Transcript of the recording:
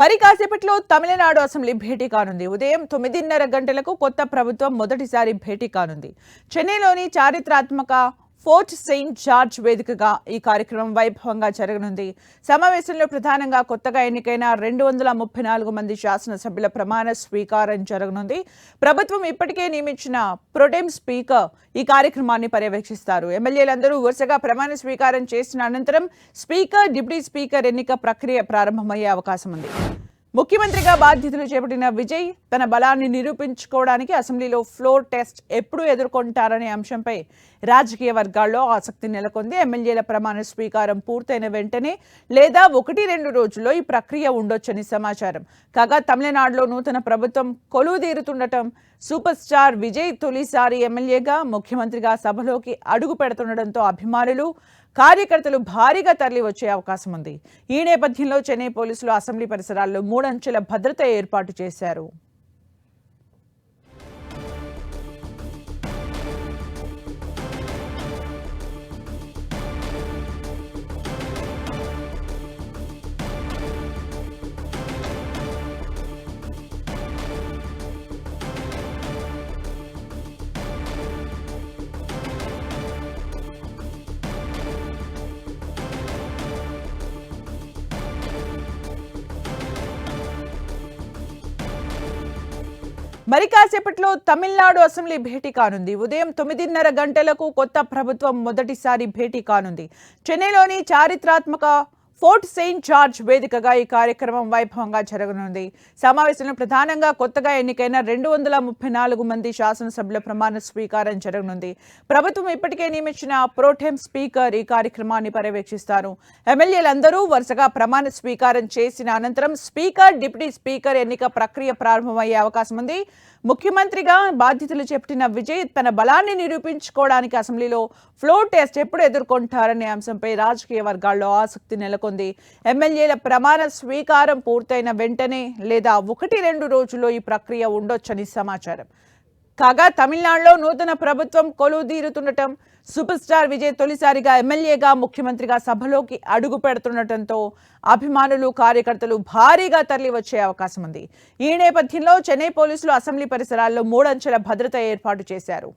మరి కాసేపట్లో తమిళనాడు అసెంబ్లీ భేటీ కానుంది. ఉదయం 9:30 గంటలకు కొత్త ప్రభుత్వం మొదటిసారి భేటీ కానుంది. చెన్నైలోని చారిత్రాత్మక ఫోర్ట్ సెయింట్ జార్జ్ వేదికగా ఈ కార్యక్రమం వైభవంగా జరగనుంది. సమావేశంలో ప్రధానంగా కొత్తగా ఎన్నికైన 234 మంది శాసనసభ్యుల ప్రమాణ స్వీకారం జరగనుంది. ప్రభుత్వం ఇప్పటికే నియమించిన ప్రొటెం స్పీకర్ ఈ కార్యక్రమాన్ని పర్యవేక్షిస్తారు. ఎమ్మెల్యేలందరూ వరుసగా ప్రమాణ స్వీకారం చేసిన అనంతరం స్పీకర్, డిప్యూటీ స్పీకర్ ఎన్నిక ప్రక్రియ ప్రారంభమయ్యే అవకాశం ఉంది. ముఖ్యమంత్రిగా బాధ్యతలు చేపట్టిన విజయ్ తన బలాన్ని నిరూపించుకోవడానికి అసెంబ్లీలో ఫ్లోర్ టెస్ట్ ఎప్పుడు ఎదుర్కొంటారనే అంశంపై రాజకీయ వర్గాల్లో ఆసక్తి నెలకొంది. ఎమ్మెల్యేల ప్రమాణ స్వీకారం పూర్తయిన వెంటనే లేదా 1-2 రోజుల్లో ఈ ప్రక్రియ ఉండొచ్చని సమాచారం. కాగా తమిళనాడులో నూతన ప్రభుత్వం కొలువుదీరుతుండటం, సూపర్ స్టార్ విజయ్ తొలిసారి ఎమ్మెల్యేగా, ముఖ్యమంత్రిగా సభలోకి అడుగు పెడుతుండటంతో అభిమానులు, కార్యకర్తలు భారీగా తరలి వచ్చే అవకాశం ఉంది. ఈ నేపథ్యంలో చెన్నై పోలీసులు అసెంబ్లీ పరిసరాల్లో 3 అంచెల భద్రత ఏర్పాటు చేశారు. మరి కాసేపట్లో తమిళనాడు అసెంబ్లీ భేటీ కానుంది. ఉదయం 9:30 గంటలకు కొత్త ప్రభుత్వం మొదటిసారి భేటీ కానుంది. చెన్నైలోని చారిత్రాత్మక ఫోర్ట్ సెయింట్ జార్జ్ వేదికగా ఈ కార్యక్రమం వైభవంగా జరగనుంది. సమావేశంలో ప్రధానంగా కొత్తగా ఎన్నికైన 234 మంది శాసనసభ్యుల ప్రమాణ స్వీకారం జరగనుంది. ప్రభుత్వం ఇప్పటికే నియమించిన ప్రోటెం స్పీకర్ ఈ కార్యక్రమాన్ని పర్యవేక్షిస్తారు. ఎమ్మెల్యేలందరూ వరుసగా ప్రమాణ స్వీకారం చేసిన అనంతరం స్పీకర్, డిప్యూటీ స్పీకర్ ఎన్నిక ప్రక్రియ ప్రారంభమయ్యే అవకాశం ఉంది. ముఖ్యమంత్రిగా బాధ్యతలు చేపట్టిన విజయ్ తన బలాన్ని నిరూపించుకోవడానికి అసెంబ్లీలో ఫ్లోర్ టెస్ట్ ఎప్పుడు ఎదుర్కొంటారనే అంశంపై రాజకీయ వర్గాల్లో ఆసక్తి నెలకొంది. ఎమ్మెల్యేల ప్రమాణ స్వీకారం పూర్తయిన వెంటనే లేదా 1-2 రోజుల్లో ఈ ప్రక్రియ ఉండొచ్చని సమాచారం. కాగా తమిళనాడులో నూతన ప్రభుత్వం కొలువుదీరుతుండటం, సూపర్ స్టార్ విజయ్ తొలిసారిగా ఎమ్మెల్యేగా, ముఖ్యమంత్రిగా సభలోకి అడుగు పెడుతుండటంతో అభిమానులు, కార్యకర్తలు భారీగా తరలి వచ్చే అవకాశం ఉంది. ఈ నేపథ్యంలో చెన్నై పోలీసులు అసెంబ్లీ పరిసరాల్లో 3 అంచెల భద్రత ఏర్పాటు చేశారు.